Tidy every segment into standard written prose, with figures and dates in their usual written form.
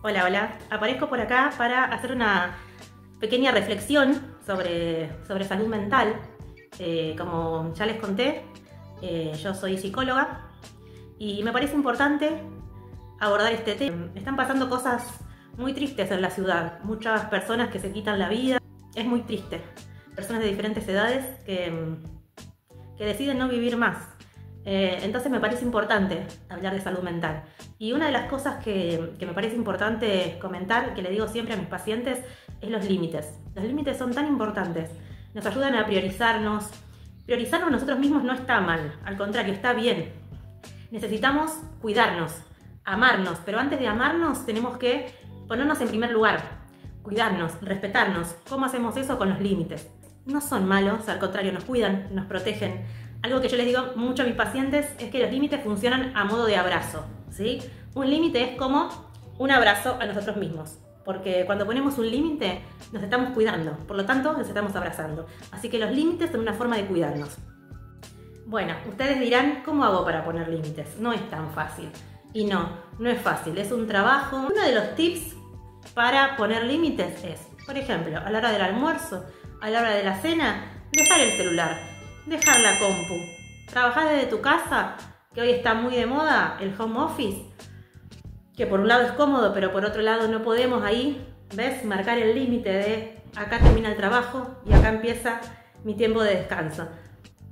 Hola, hola. Aparezco por acá para hacer una pequeña reflexión sobre salud mental. Como ya les conté, yo soy psicóloga y me parece importante abordar este tema. Están pasando cosas muy tristes en la ciudad. Muchas personas que se quitan la vida. Es muy triste. Personas de diferentes edades que deciden no vivir más. Entonces me parece importante hablar de salud mental. Y una de las cosas que me parece importante comentar, que le digo siempre a mis pacientes, es los límites. Los límites son tan importantes. Nos ayudan a priorizarnos. Priorizarnos nosotros mismos no está mal, al contrario, está bien. Necesitamos cuidarnos, amarnos, pero antes de amarnos tenemos que ponernos en primer lugar, cuidarnos, respetarnos. ¿Cómo hacemos eso? Con los límites. No son malos, al contrario, nos cuidan, nos protegen. Algo que yo les digo mucho a mis pacientes es que los límites funcionan a modo de abrazo, ¿sí? Un límite es como un abrazo a nosotros mismos, porque cuando ponemos un límite nos estamos cuidando, por lo tanto nos estamos abrazando. Así que los límites son una forma de cuidarnos. Bueno, ustedes dirán, ¿cómo hago para poner límites? No es tan fácil. Y no es fácil, es un trabajo. Uno de los tips para poner límites es, por ejemplo, a la hora del almuerzo, a la hora de la cena, dejar el celular. Dejar la compu. Trabajar desde tu casa, que hoy está muy de moda, el home office, que por un lado es cómodo, pero por otro lado no podemos ahí, ¿ves? Marcar el límite de acá termina el trabajo y acá empieza mi tiempo de descanso.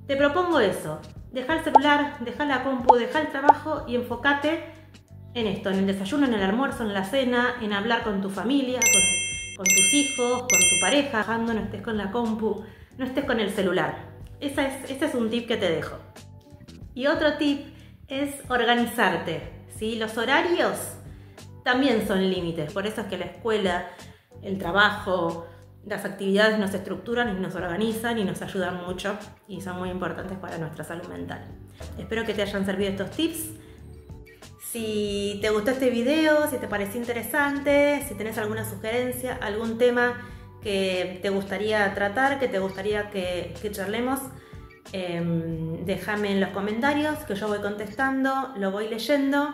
Te propongo eso, deja el celular, deja la compu, deja el trabajo y enfócate en esto, en el desayuno, en el almuerzo, en la cena, en hablar con tu familia, con tus hijos, con tu pareja, no estés con la compu, no estés con el celular. Este es un tip que te dejo. Y otro tip es organizarte, ¿sí? Los horarios también son límites, por eso es que la escuela, el trabajo, las actividades nos estructuran y nos organizan y nos ayudan mucho y son muy importantes para nuestra salud mental. Espero que te hayan servido estos tips. Si te gustó este video, si te pareció interesante, si tenés alguna sugerencia, algún tema que te gustaría tratar, que te gustaría que charlemos, déjame en los comentarios que yo voy contestando, lo voy leyendo